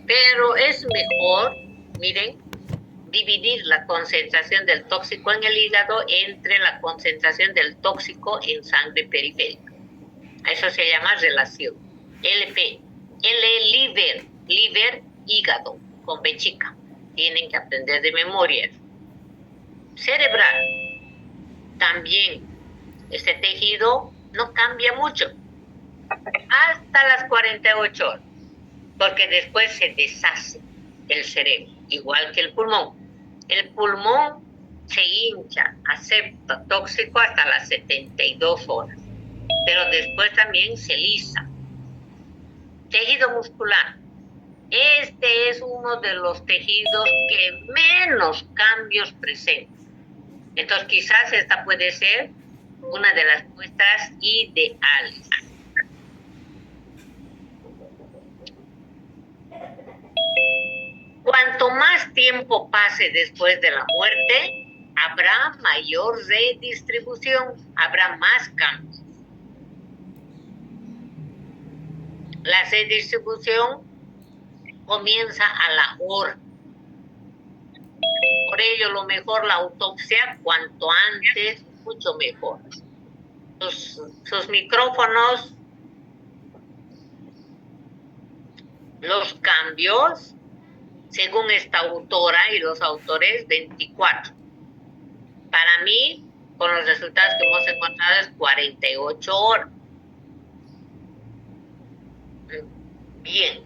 Pero es mejor, miren, dividir la concentración del tóxico en el hígado entre la concentración del tóxico en sangre periférica. Eso se llama relación. LP. L, liver, hígado, con B chica. Tienen que aprender de memoria. Cerebral. También, este tejido no cambia mucho. Hasta las 48 horas. Porque después se deshace el cerebro, igual que el pulmón. El pulmón se hincha, acepta tóxico hasta las 72 horas, pero después también se lisa. Tejido muscular. Este es uno de los tejidos que menos cambios presenta. Entonces quizás esta puede ser una de las muestras ideales. Cuanto más tiempo pase después de la muerte, habrá mayor redistribución, habrá más cambios. La redistribución comienza a la hora. Por ello, lo mejor la autopsia, cuanto antes, mucho mejor. Sus micrófonos, los cambios, según esta autora y los autores, 24. Para mí, con los resultados que hemos encontrado, es 48 horas. Bien.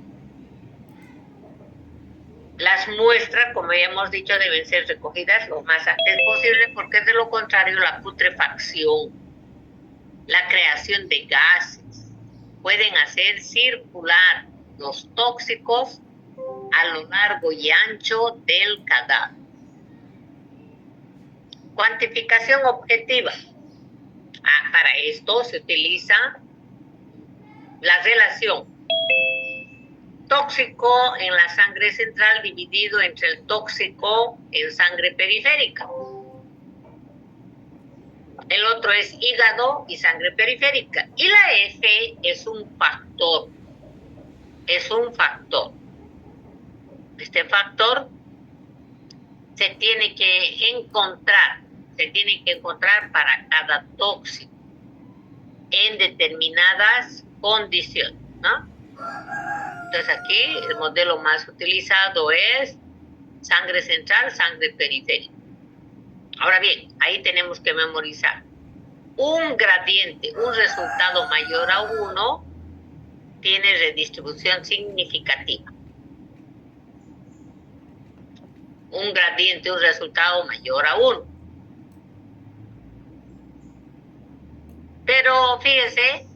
Las muestras, como ya hemos dicho, deben ser recogidas lo más antes posible, porque de lo contrario la putrefacción, la creación de gases, pueden hacer circular los tóxicos a lo largo y ancho del cadáver. Cuantificación objetiva. Para esto se utiliza la relación tóxico en la sangre central dividido entre el tóxico en sangre periférica. El otro es hígado y sangre periférica. Y la F es un factor. Es un factor. Este factor se tiene que encontrar para cada tóxico en determinadas condiciones, ¿no? Entonces aquí el modelo más utilizado es sangre central, sangre periférica. Ahora bien, ahí tenemos que memorizar. Un gradiente, un resultado mayor a 1, tiene redistribución significativa. Un gradiente, un resultado mayor a 1. Pero fíjense,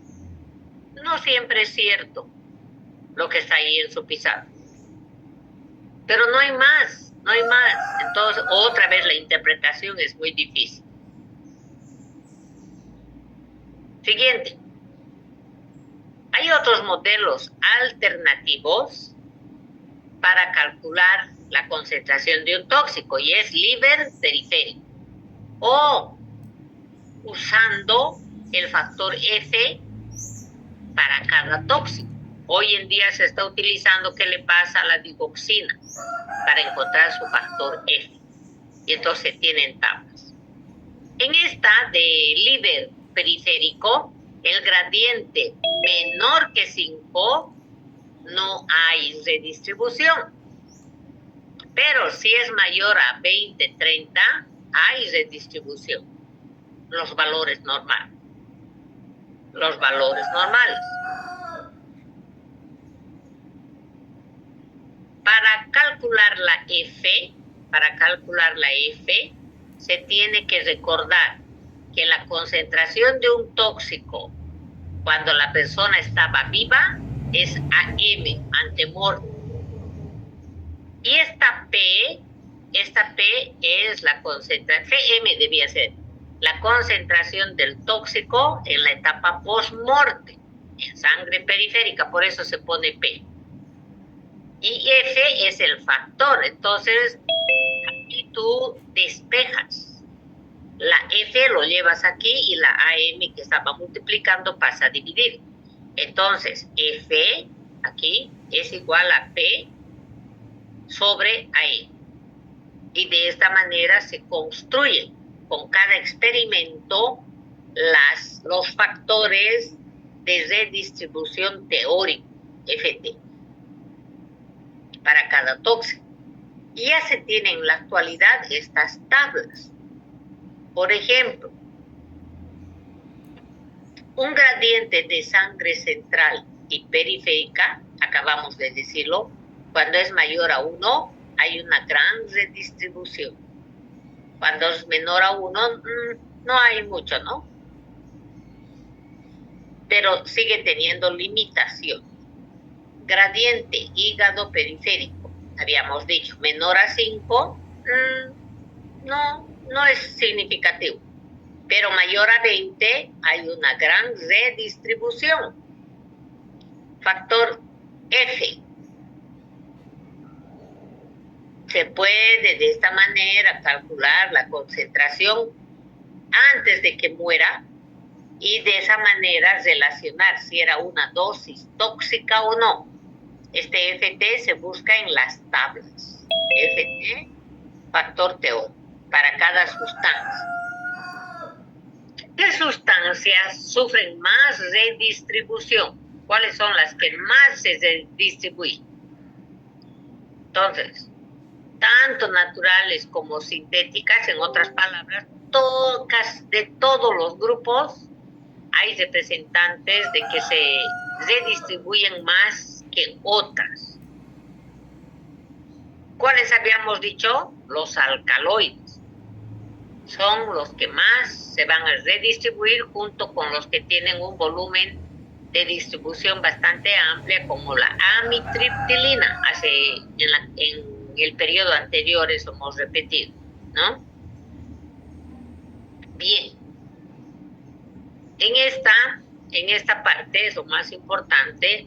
no siempre es cierto lo que está ahí en su pizarra. Pero no hay más. Entonces, otra vez la interpretación es muy difícil. Siguiente. Hay otros modelos alternativos para calcular la concentración de un tóxico y es liver periférico o usando el factor F para cada tóxico. Hoy en día se está utilizando qué le pasa a la digoxina para encontrar su factor F. Y entonces tienen tablas. En esta de liver periférico, el gradiente menor que 5 no hay redistribución. Pero si es mayor a 20, 30, hay redistribución. Los valores normales. Para calcular la F, se tiene que recordar que la concentración de un tóxico cuando la persona estaba viva es AM, antemortem. Y esta P es la concentración, FM debía ser, la concentración del tóxico en la etapa post-morte, en sangre periférica, por eso se pone P. Y F es el factor, entonces aquí tú despejas. La F lo llevas aquí y la AM que estaba multiplicando pasa a dividir. Entonces, F aquí es igual a P sobre AE. Y de esta manera se construyen con cada experimento los factores de redistribución teórico, FT, para cada tóxico. Y ya se tienen en la actualidad estas tablas. Por ejemplo, un gradiente de sangre central y periférica, acabamos de decirlo, cuando es mayor a 1, hay una gran redistribución. Cuando es menor a 1, no hay mucho, ¿no? Pero sigue teniendo limitación. Gradiente hígado periférico, habíamos dicho, menor a 5, no es significativo. Pero mayor a 20 hay una gran redistribución. Factor F. Se puede de esta manera calcular la concentración antes de que muera y de esa manera relacionar si era una dosis tóxica o no. Este FT se busca en las tablas. FT, factor teórico, para cada sustancia. ¿Qué sustancias sufren más redistribución? ¿Cuáles son las que más se redistribuyen? Entonces, tanto naturales como sintéticas, en otras palabras, de todos los grupos hay representantes de que se redistribuyen más que otras. ¿Cuáles habíamos dicho? Los alcaloides. Son los que más se van a redistribuir junto con los que tienen un volumen de distribución bastante amplia, como la amitriptilina. En el periodo anterior eso hemos repetido, ¿no? Bien. En esta parte es lo más importante.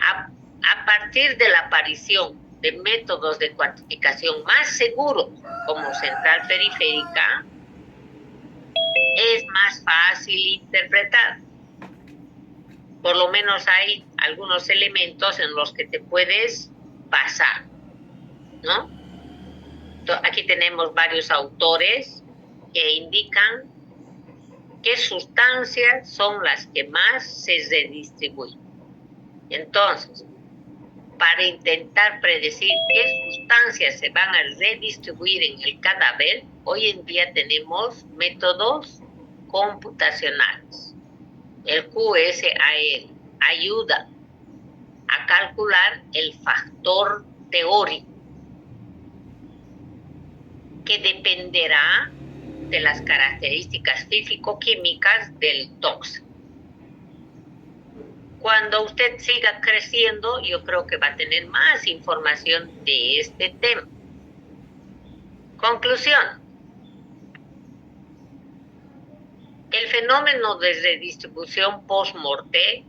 A partir de la aparición de métodos de cuantificación más seguros, como central periférica, es más fácil interpretar. Por lo menos hay algunos elementos en los que te puedes basar, ¿no? Aquí tenemos varios autores que indican qué sustancias son las que más se redistribuyen. Entonces, para intentar predecir qué sustancias se van a redistribuir en el cadáver, hoy en día tenemos métodos computacionales. El QSAR ayuda a calcular el factor teórico que dependerá de las características físico-químicas del tóxico. Cuando usted siga creciendo, yo creo que va a tener más información de este tema. Conclusión. El fenómeno de redistribución post-morte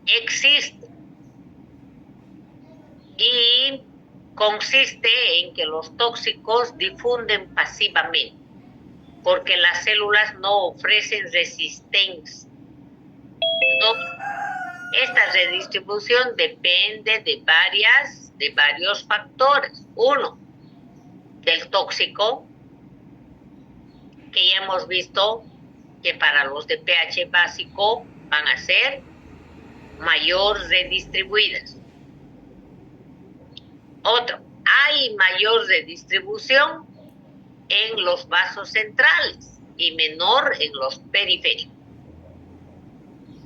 existe y consiste en que los tóxicos difunden pasivamente porque las células no ofrecen resistencia. Esta redistribución depende de varios factores. Uno, del tóxico, que ya hemos visto que para los de pH básico van a ser mayor redistribuidas. Otro, hay mayor redistribución en los vasos centrales y menor en los periféricos.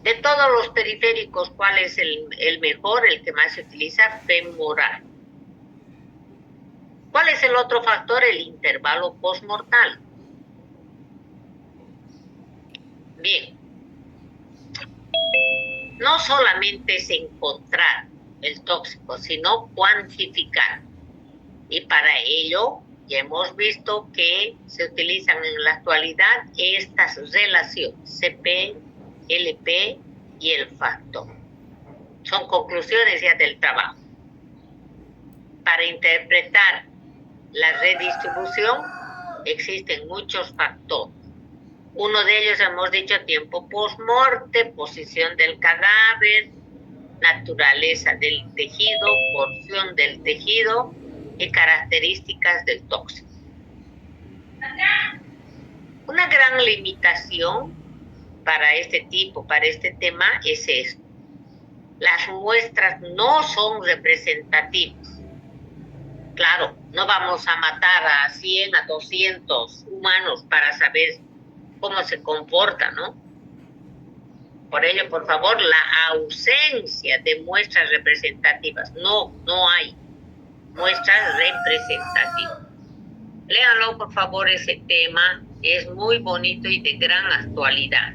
De todos los periféricos, ¿cuál es el mejor, el que más se utiliza? Femoral. ¿Cuál es el otro factor? El intervalo postmortal. Bien. No solamente es encontrar el tóxico, sino cuantificar. Y para ello, ya hemos visto que se utilizan en la actualidad estas relaciones, CP, LP y el factor. Son conclusiones ya del trabajo. Para interpretar la redistribución existen muchos factores. Uno de ellos hemos dicho tiempo post-morte, posición del cadáver, naturaleza del tejido, porción del tejido y características del tóxico. Una gran limitación para este tema es esto. Las muestras no son representativas. Claro, no vamos a matar a 100, a 200 humanos para saber cómo se comporta, ¿no? Por ello, por favor, la ausencia de muestras representativas. No hay muestras representativas. Léanlo, por favor, ese tema. Es muy bonito y de gran actualidad.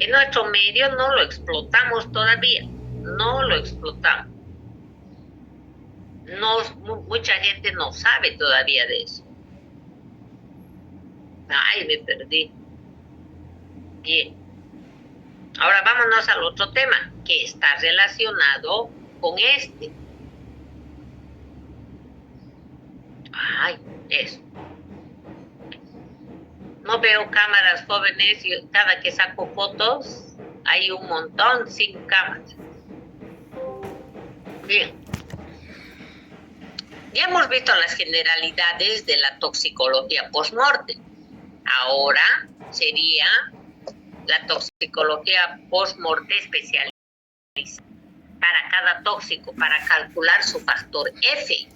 En nuestro medio no lo explotamos todavía. No lo explotamos. Mucha gente no sabe todavía de eso. Ay, me perdí. Bien. Ahora vámonos al otro tema que está relacionado con este. Ay, eso. No veo cámaras jóvenes y cada que saco fotos hay un montón sin cámaras. Bien. Ya hemos visto las generalidades de la toxicología post-mortem. Ahora sería la toxicología post-mortem especializada para cada tóxico, para calcular su factor F,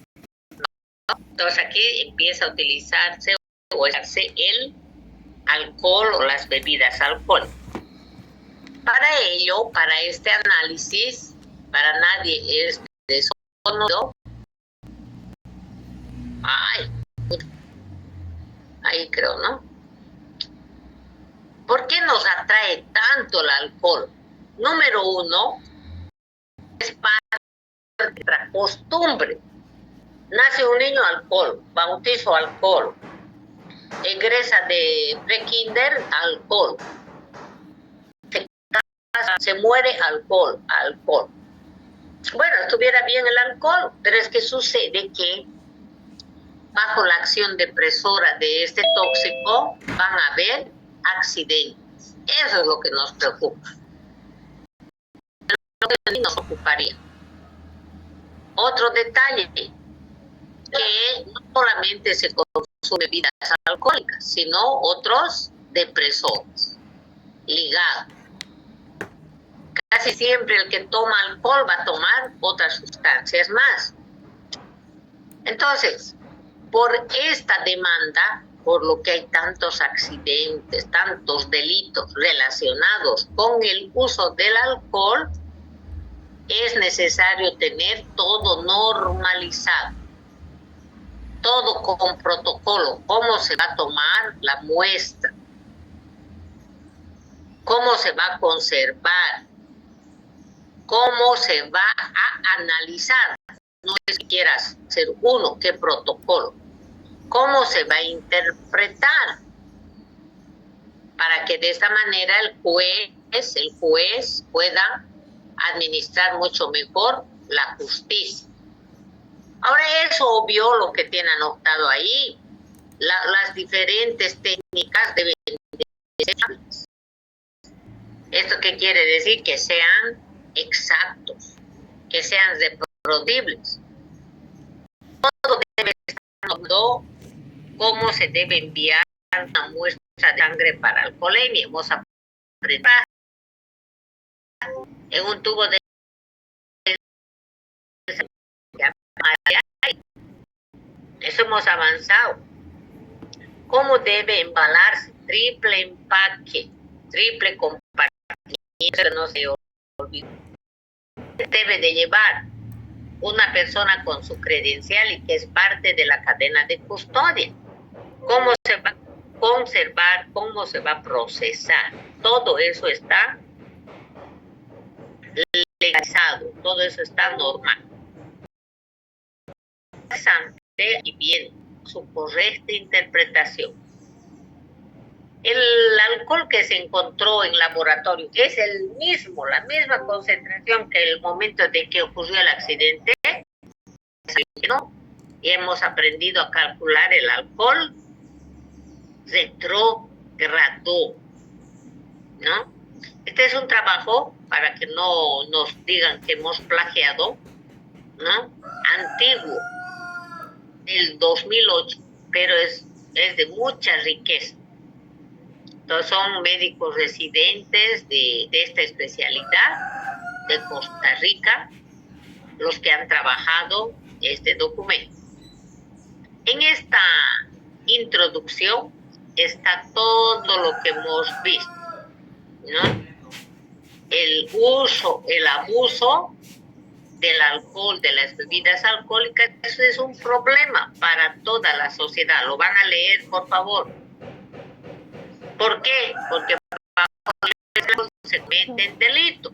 ¿no? Entonces aquí empieza a utilizarse o usarse el alcohol o las bebidas alcohólicas. Para ello, para este análisis, para nadie es desconocido. Ahí creo, ¿no? ¿Por qué nos atrae tanto el alcohol? Número uno, es parte de la costumbre. Nace un niño, alcohol, bautizo, alcohol, egresa de pre-kinder, alcohol, se muere, alcohol. Bueno, estuviera bien el alcohol, pero es que sucede que bajo la acción depresora de este tóxico van a haber accidentes. Eso es lo que nos preocupa. Lo que nos ocuparía. Otro detalle, que no solamente se consumen bebidas alcohólicas, sino otros depresores ligados. Casi siempre el que toma alcohol va a tomar otras sustancias más. Entonces, por esta demanda, por lo que hay tantos accidentes, tantos delitos relacionados con el uso del alcohol, es necesario tener todo normalizado, todo con protocolo, cómo se va a tomar la muestra, cómo se va a conservar, cómo se va a analizar. No es que quieras hacer uno, qué protocolo, cómo se va a interpretar, para que de esta manera el juez pueda administrar mucho mejor la justicia. Ahora es obvio lo que tienen anotado ahí, las diferentes técnicas deben ser hábiles. ¿Esto qué quiere decir? Que sean exactos, que sean reproducibles. Todo debe estar anotado, cómo se debe enviar una muestra de sangre para alcoholemia. Hemos aprendido en un tubo de eso hemos avanzado. ¿Cómo debe embalarse? Triple empaque, triple compartimiento, no se olvide. Debe de llevar una persona con su credencial y que es parte de la cadena de custodia. ¿Cómo se va a conservar? ¿Cómo se va a procesar? Todo eso está legalizado, todo eso está normal. Y bien, su correcta interpretación. El alcohol que se encontró en laboratorio es el mismo, la misma concentración que el momento de que ocurrió el accidente, ¿no? Y hemos aprendido a calcular el alcohol retrogrado, ¿no? Este es un trabajo para que no nos digan que hemos plagiado. ¿no? Antiguo, del 2008, pero es de mucha riqueza. Entonces son médicos residentes de esta especialidad de Costa Rica los que han trabajado este documento. En esta introducción está todo lo que hemos visto, ¿no? El uso, el abuso del alcohol, de las bebidas alcohólicas, eso es un problema para toda la sociedad. Lo van a leer, por favor. ¿Por qué? Porque se meten delitos.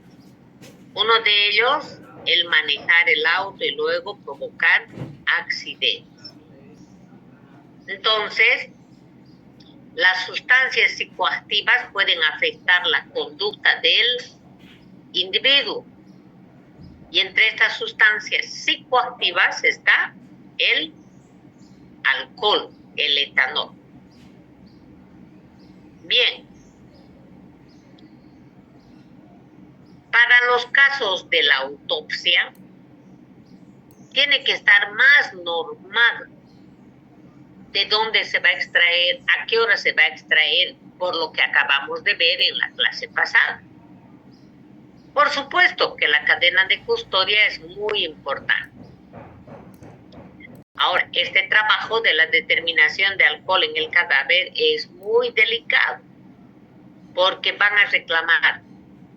Uno de ellos, el manejar el auto y luego provocar accidentes. Entonces, las sustancias psicoactivas pueden afectar la conducta del individuo. Y entre estas sustancias psicoactivas está el alcohol, el etanol. Bien. Para los casos de la autopsia, tiene que estar más normal de dónde se va a extraer, a qué hora se va a extraer, por lo que acabamos de ver en la clase pasada. Por supuesto que la cadena de custodia es muy importante. Ahora, este trabajo de la determinación de alcohol en el cadáver es muy delicado, porque van a reclamar,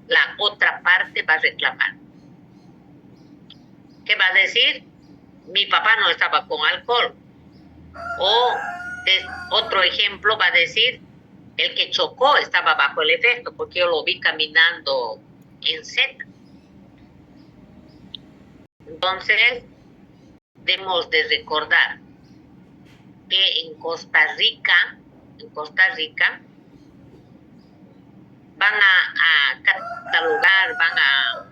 la otra parte va a reclamar. ¿Qué va a decir? Mi papá no estaba con alcohol. O otro ejemplo va a decir, el que chocó estaba bajo el efecto, porque yo lo vi caminando en seta. Entonces, debemos de recordar que en Costa Rica van a catalogar, van a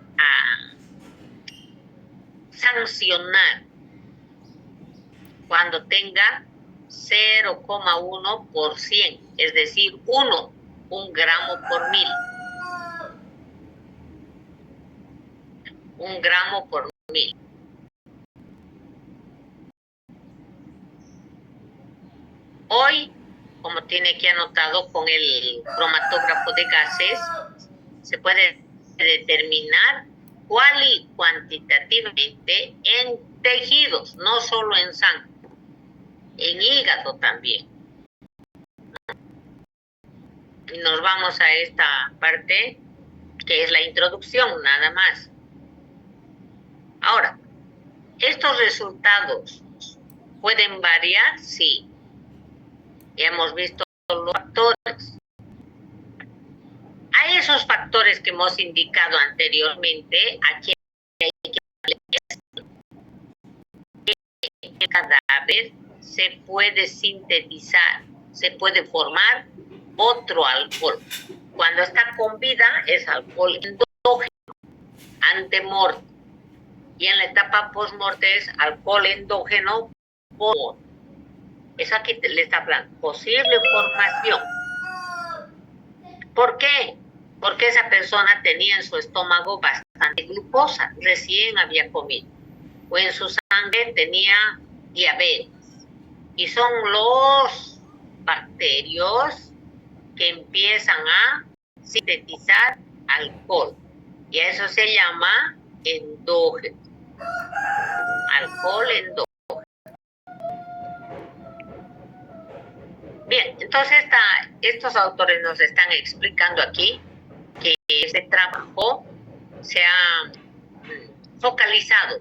sancionar cuando tenga 0,1%, es decir, 1 gramo por mil. 1 gramo por mil. Hoy, como tiene aquí anotado con el cromatógrafo de gases, se puede determinar cuál y cuantitativamente en tejidos, no solo en sangre, en hígado también. Y nos vamos a esta parte que es la introducción, nada más. Ahora, ¿estos resultados pueden variar? Sí. Ya hemos visto los factores. A esos factores que hemos indicado anteriormente, aquí hay que el cadáver se puede sintetizar, se puede formar otro alcohol. Cuando está con vida es alcohol endógeno, antemorte. Y en la etapa postmorte es alcohol endógeno por. Eso aquí le está hablando. Posible formación. ¿Por qué? Porque esa persona tenía en su estómago bastante glucosa, recién había comido. O en su sangre tenía diabetes. Y son los bacterios que empiezan a sintetizar alcohol. Y a eso se llama endógeno. Alcohol endógeno. Bien, entonces estos autores nos están explicando aquí que este trabajo se ha focalizado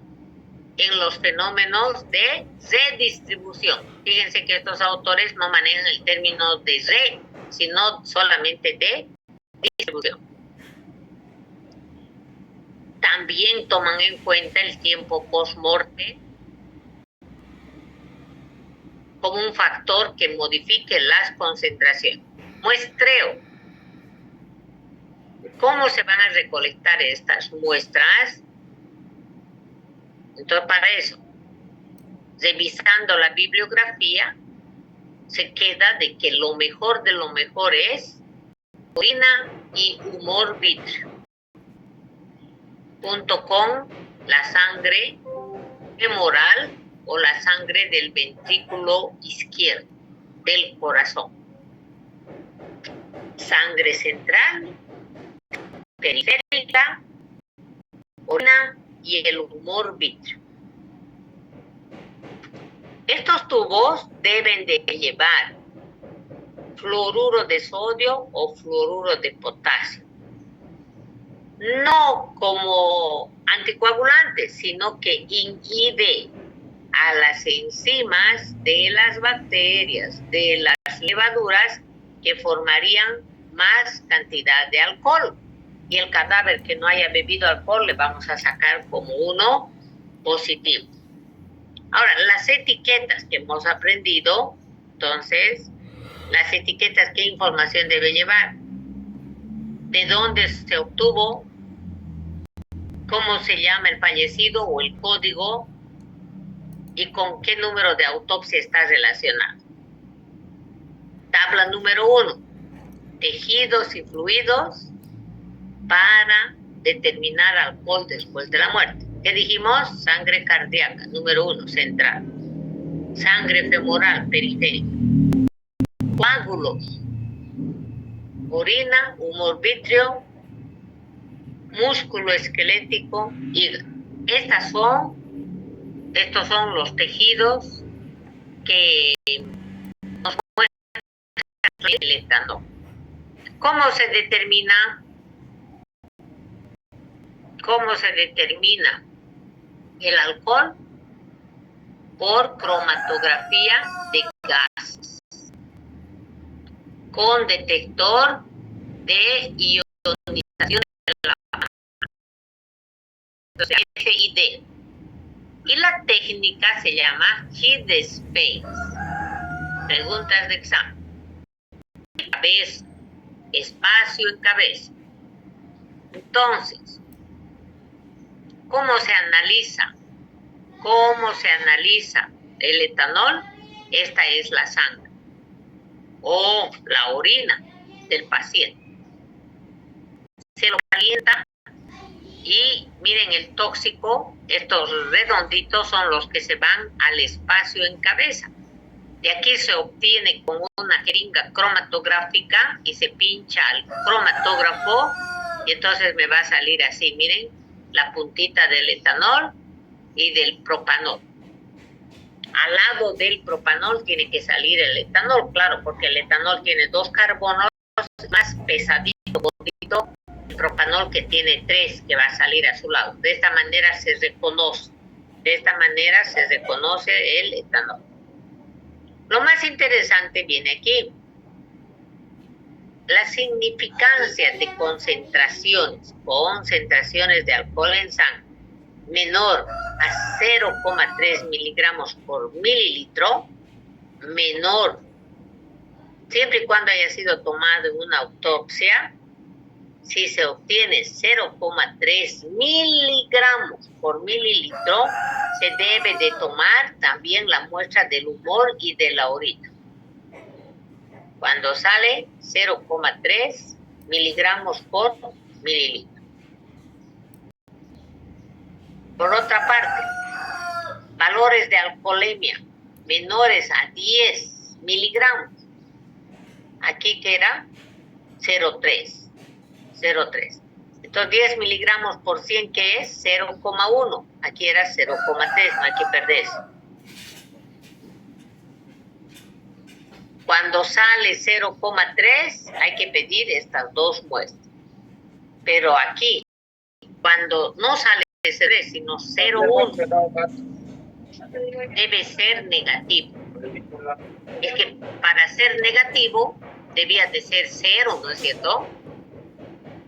en los fenómenos de redistribución. Fíjense que estos autores no manejan el término de re, sino solamente de distribución. También toman en cuenta el tiempo post-morte como un factor que modifique las concentraciones. Muestreo. ¿Cómo se van a recolectar estas muestras? Entonces, para eso, revisando la bibliografía, se queda de que lo mejor de lo mejor es orina y humor vítreo, junto con la sangre femoral o la sangre del ventrículo izquierdo, del corazón. Sangre central, periférica, orina y el humor vítreo. Estos tubos deben de llevar fluoruro de sodio o fluoruro de potasio. No como anticoagulante, sino que inhibe a las enzimas de las bacterias, de las levaduras que formarían más cantidad de alcohol. Y el cadáver que no haya bebido alcohol le vamos a sacar como uno positivo. Ahora, las etiquetas que hemos aprendido, entonces, las etiquetas, ¿qué información debe llevar? ¿De dónde se obtuvo? ¿Cómo se llama el fallecido o el código? ¿Y con qué número de autopsia está relacionado? Tabla número 1. Tejidos y fluidos para determinar alcohol después de la muerte. ¿Qué dijimos? Sangre cardíaca, número 1, central. Sangre femoral, periférica. Coágulos, orina, humor vítreo, músculo esquelético, hígado. Estos son los tejidos que nos muestran el etanol. ¿Cómo se determina el alcohol? Por cromatografía de gases, con detector de ionización de la FID. Y la técnica se llama Heat Space. Preguntas de examen. Cabeza, espacio en cabeza. Entonces, ¿cómo se analiza el etanol? Esta es la sangre o la orina del paciente. Se lo calienta y miren el tóxico, estos redonditos son los que se van al espacio en cabeza. De aquí se obtiene con una jeringa cromatográfica y se pincha al cromatógrafo y entonces me va a salir así, miren, la puntita del etanol y del propanol. Al lado del propanol tiene que salir el etanol, claro, porque el etanol tiene 2 carbonos, más pesadito, gordito, el propanol que tiene 3 que va a salir a su lado. De esta manera se reconoce el etanol. Lo más interesante viene aquí. La significancia de concentraciones de alcohol en sangre menor a 0,3 miligramos por mililitro, menor, siempre y cuando haya sido tomado en una autopsia, si se obtiene 0,3 miligramos por mililitro, se debe de tomar también la muestra del humor y de la orina. Cuando sale 0,3 miligramos por mililitro. Por otra parte, valores de alcoholemia menores a 10 miligramos. Aquí que era 0,3. Entonces 10 miligramos por 100, ¿qué es? 0,1. Aquí era 0,3, no hay que perderse. Cuando sale 0,3, hay que pedir estas 2 muestras. Pero aquí, cuando no sale 0,3, sino 0,1, debe ser negativo. Es que para ser negativo, debía de ser 0, ¿no es cierto?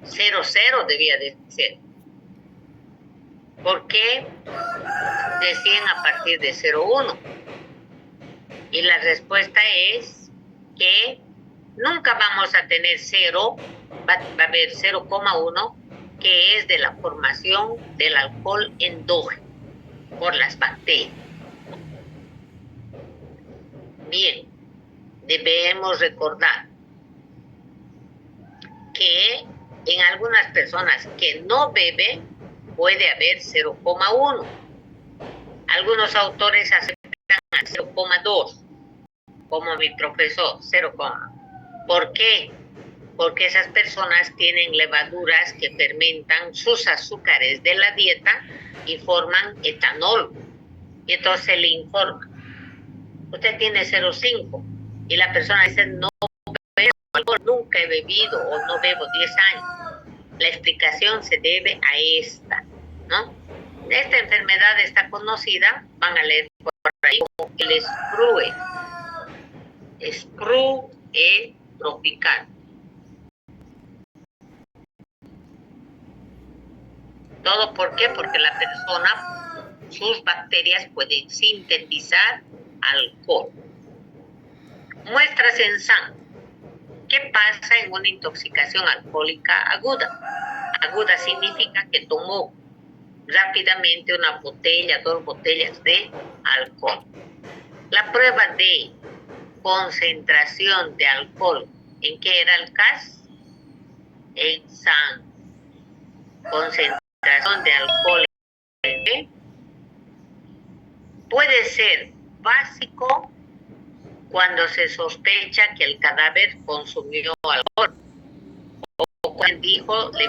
0,0 debía de ser. ¿Por qué decían a partir de 0,1? Y la respuesta es que nunca vamos a tener 0, va a haber 0,1, que es de la formación del alcohol endógeno por las bacterias. Bien, debemos recordar que en algunas personas que no beben puede haber 0,1. Algunos autores aceptan al 0,2, como mi profesor, 0, ¿por qué? Porque esas personas tienen levaduras que fermentan sus azúcares de la dieta y forman etanol. Y entonces se le informa, usted tiene 0,5, y la persona dice, no bebo alcohol, nunca he bebido o no bebo 10 años. La explicación se debe a esta, ¿no? Esta enfermedad está conocida, van a leer por ahí, como el sprue tropical. ¿Todo por qué? Porque la persona, sus bacterias pueden sintetizar alcohol. Muestras en sangre. ¿Qué pasa en una intoxicación alcohólica aguda? Aguda significa que tomó rápidamente una botella, 2 botellas de alcohol. La prueba de concentración de alcohol, ¿en qué era el caso? En sangre. Concentración de alcohol en qué? Puede ser básico cuando se sospecha que el cadáver consumió alcohol, o cuando dijo, le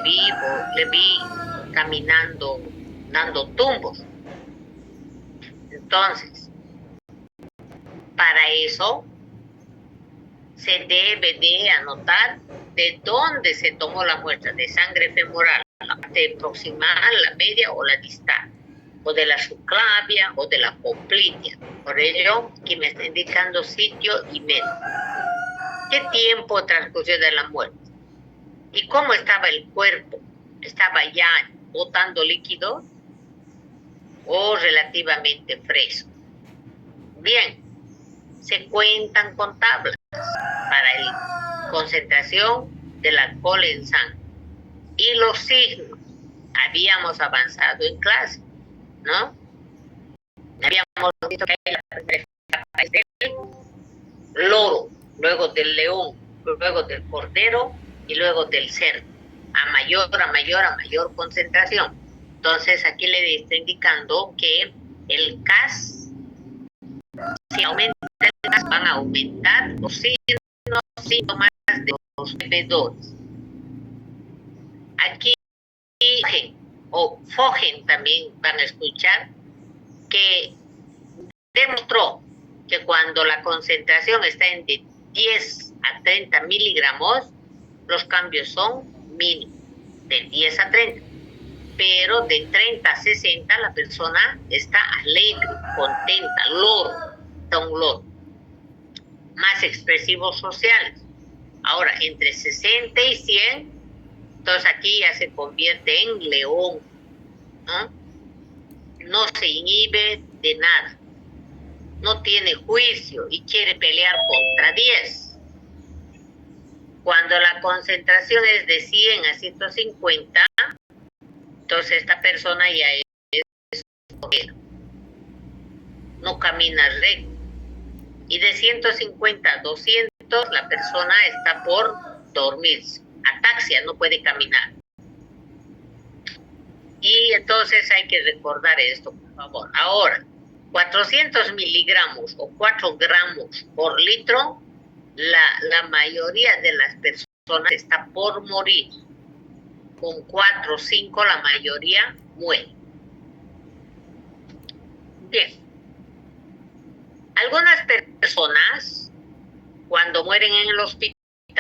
vi caminando, dando tumbos. Entonces, para eso se debe de anotar de dónde se tomó la muestra de sangre femoral, la parte proximal, la media o la distal, o de la subclavia o de la poplitea. Por ello, aquí me está indicando sitio y medio. ¿Qué tiempo transcurrió de la muerte? ¿Y cómo estaba el cuerpo? ¿Estaba ya botando líquido o relativamente fresco? Bien, se cuentan con tablas para la concentración del alcohol en sangre. Y los signos, habíamos avanzado en clase, ¿no? Habíamos visto que la primera etapa es del loro, luego del león, luego del cordero y luego del cerdo, a mayor concentración. Entonces aquí le está indicando que el CAS, si aumenta el CAS, van a aumentar los síntomas de los bebedores. Aquí o Fogen también van a escuchar que demostró que cuando la concentración está de 10 a 30 miligramos, los cambios son mínimos, de 10 a 30. Pero de 30 a 60 la persona está alegre, contenta, un loro. Más expresivos sociales. Ahora, entre 60 y 100, entonces aquí ya se convierte en león, ¿no? No se inhibe de nada, no tiene juicio y quiere pelear contra 10. Cuando la concentración es de 100 a 150, entonces esta persona ya es no camina recto. Y de 150 a 200, la persona está por dormirse, ataxia, no puede caminar. Y entonces hay que recordar esto, por favor. Ahora, 400 miligramos o 4 gramos por litro, la mayoría de las personas está por morir. Con 4 o 5 la mayoría muere. Bien. Algunas personas, cuando mueren en el hospital,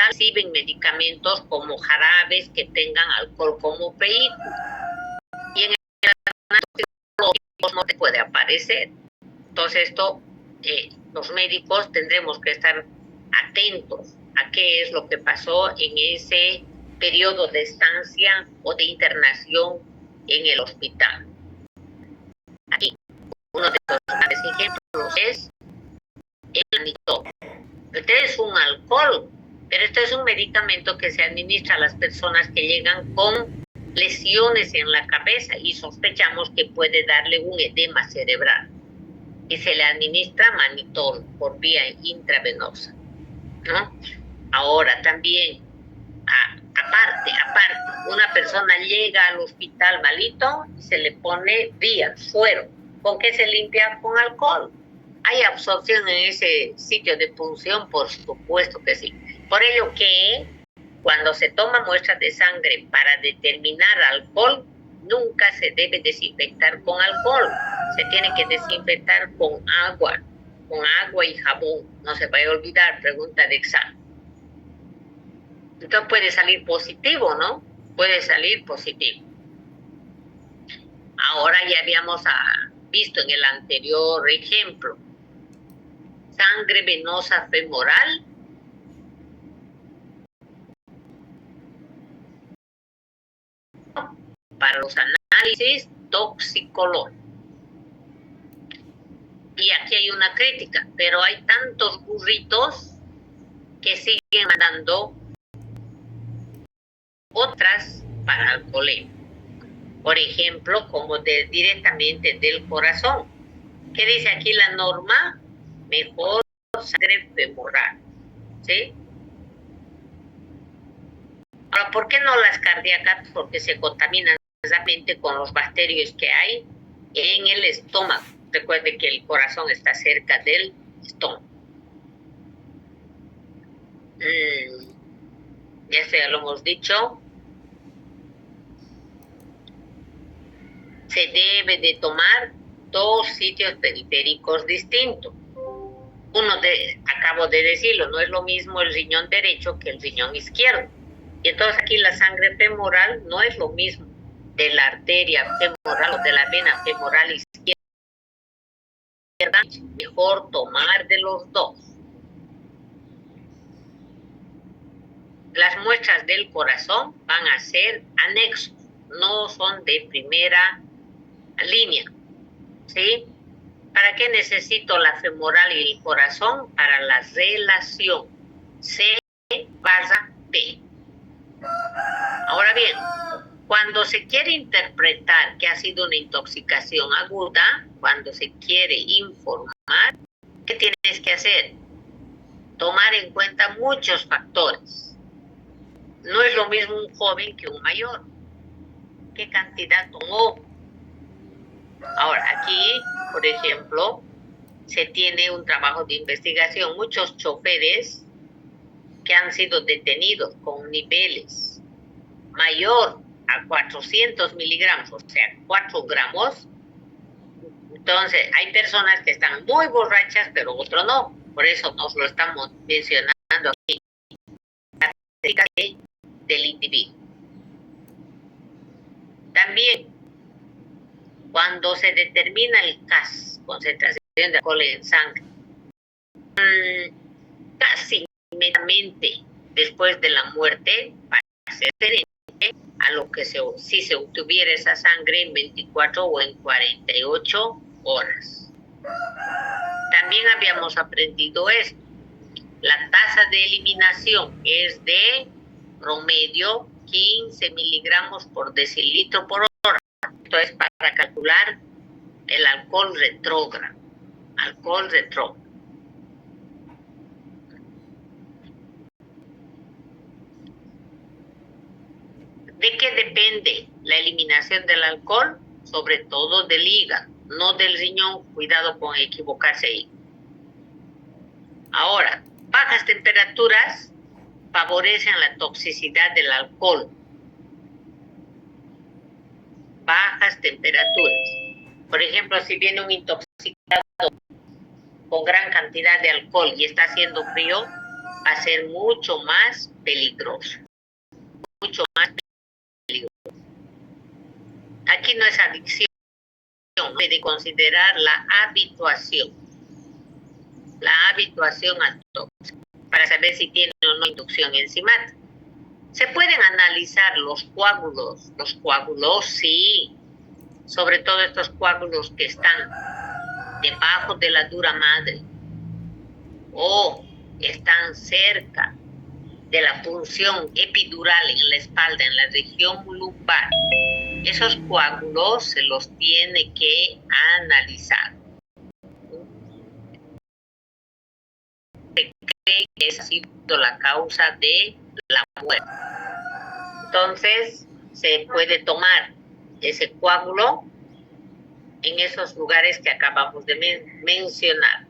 reciben medicamentos como jarabes que tengan alcohol como vehículo. Y en el antibióticos no te puede aparecer. Entonces esto, los médicos tendremos que estar atentos a qué es lo que pasó en ese periodo de estancia o de internación en el hospital. Aquí, uno de los grandes ejemplos es el manitol. Este es un alcohol, pero este es un medicamento que se administra a las personas que llegan con lesiones en la cabeza y sospechamos que puede darle un edema cerebral. Y se le administra manitol por vía intravenosa, ¿no? Ahora también, aparte, una persona llega al hospital malito y se le pone vía, suero. ¿Con qué se limpia? Con alcohol. ¿Hay absorción en ese sitio de punción? Por supuesto que sí. Por ello que cuando se toma muestras de sangre para determinar alcohol, nunca se debe desinfectar con alcohol. Se tiene que desinfectar con agua y jabón. No se vaya a olvidar, pregunta de examen. Entonces puede salir positivo, ¿no? Puede salir positivo. Ahora ya habíamos visto en el anterior ejemplo, sangre venosa femoral, para los análisis toxicológicos. Y aquí hay una crítica, pero hay tantos burritos que siguen mandando otras para alcoholemia. Por ejemplo, como directamente del corazón. ¿Qué dice aquí la norma? Mejor sangre femoral, ¿sí? Ahora, ¿por qué no las cardíacas? Porque se contaminan precisamente con los bacterios que hay en el estómago. Recuerde que el corazón está cerca del estómago. Ya lo hemos dicho. Se debe de tomar 2 sitios periféricos distintos. Acabo de decirlo, no es lo mismo el riñón derecho que el riñón izquierdo. Y entonces aquí la sangre femoral no es lo mismo de la arteria femoral o de la vena femoral izquierda. Mejor tomar de los 2. Las muestras del corazón van a ser anexos, no son de primera línea, ¿sí? ¿Para qué necesito la femoral y el corazón? Para la relación C/P. Ahora bien, cuando se quiere interpretar que ha sido una intoxicación aguda, cuando se quiere informar, ¿qué tienes que hacer? Tomar en cuenta muchos factores. No es lo mismo un joven que un mayor. ¿Qué cantidad tomó? Ahora, aquí, por ejemplo, se tiene un trabajo de investigación. Muchos choferes que han sido detenidos con niveles mayor a 400 miligramos, o sea, 4 gramos. Entonces, hay personas que están muy borrachas, pero otros no. Por eso nos lo estamos mencionando aquí. Las características del individuo. También, cuando se determina el CAS, concentración de alcohol en sangre, casi inmediatamente después de la muerte, para ser diferente a lo que si se obtuviera esa sangre en 24 o en 48 horas. También habíamos aprendido esto. La tasa de eliminación es de promedio 15 miligramos por decilitro por hora. Esto es para calcular el alcohol retrógrado. Alcohol retrógrado. ¿De qué depende la eliminación del alcohol? Sobre todo del hígado, no del riñón. Cuidado con equivocarse ahí. Ahora, bajas temperaturas favorecen la toxicidad del alcohol. Bajas temperaturas. Por ejemplo, si viene un intoxicado con gran cantidad de alcohol y está haciendo frío, va a ser mucho más peligroso. Mucho más peligroso. Aquí no es adicción, debe considerar la habituación. La habituación al tóxico, para saber si tiene o no inducción enzimática. ¿Se pueden analizar los coágulos? Los coágulos, sí. Sobre todo estos coágulos que están debajo de la dura madre o están cerca de la punción epidural en la espalda, en la región lumbar. Esos coágulos se los tiene que analizar. Se cree que esa ha sido la causa de la muerte. Entonces, se puede tomar ese coágulo en esos lugares que acabamos de mencionar.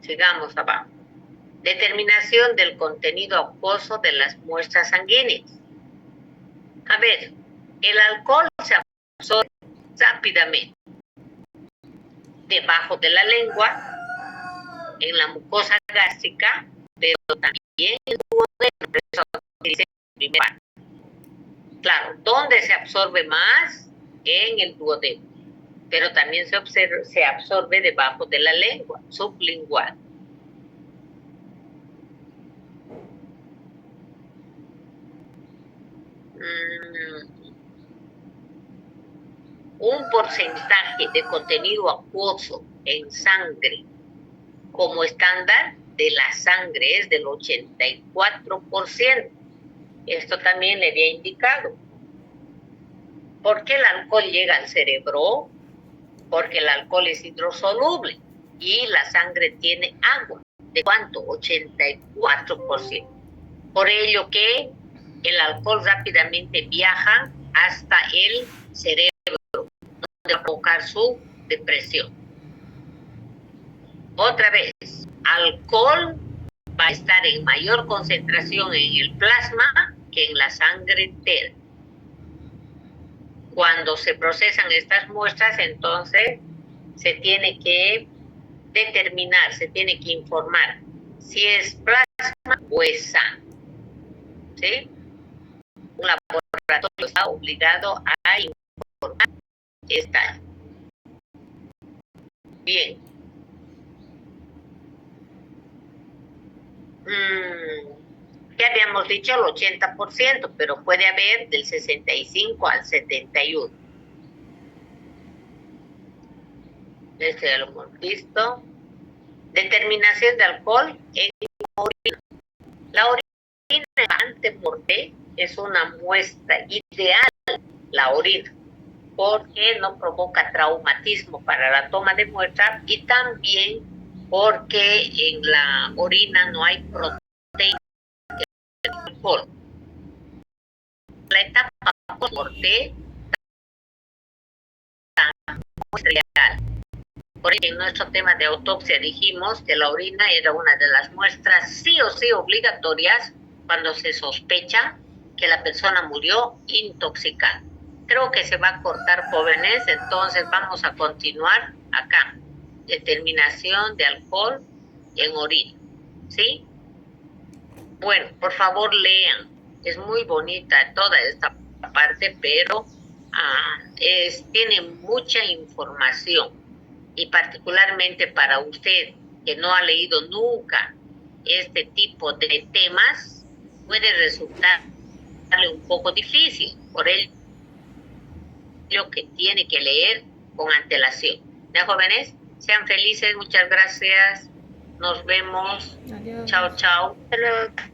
Sigamos abajo. Determinación del contenido acuoso de las muestras sanguíneas. A ver, el alcohol se absorbe rápidamente debajo de la lengua, en la mucosa gástrica, pero también en el duodeno. Claro, ¿dónde se absorbe más? En el duodeno, pero también se absorbe debajo de la lengua, sublingual. Un porcentaje de contenido acuoso en sangre como estándar de la sangre es del 84%. Esto también le había indicado. ¿Por qué el alcohol llega al cerebro? Porque el alcohol es hidrosoluble y la sangre tiene agua. ¿De cuánto? 84%. Por ello que el alcohol rápidamente viaja hasta el cerebro, donde va a provocar su depresión. Otra vez, alcohol va a estar en mayor concentración en el plasma que en la sangre entera. Cuando se procesan estas muestras, entonces se tiene que determinar, se tiene que informar si es plasma o es sangre. ¿Sí? Un laboratorio está obligado a informar esta. Bien. Ya habíamos dicho el 80%, pero puede haber del 65 al 71. Este ya lo hemos visto. Determinación de alcohol en orina. La orina ante-morte es una muestra ideal, la orina, porque no provoca traumatismo para la toma de muestra y también porque en la orina no hay proteína de alcohol. La etapa ante-morte muestra ideal. Por ello, en nuestro tema de autopsia dijimos que la orina era una de las muestras sí o sí obligatorias cuando se sospecha que la persona murió intoxicada. Creo que se va a cortar, jóvenes, entonces vamos a continuar acá. Determinación de alcohol en orina, ¿sí? Bueno, por favor lean. Es muy bonita toda esta parte, pero tiene mucha información. Y particularmente para usted que no ha leído nunca este tipo de temas, puede resultarle un poco difícil. Por ello que tiene que leer con antelación. ¿Ya, jóvenes? Sean felices, muchas gracias. Nos vemos. Adiós. Chao, chao. Hasta luego.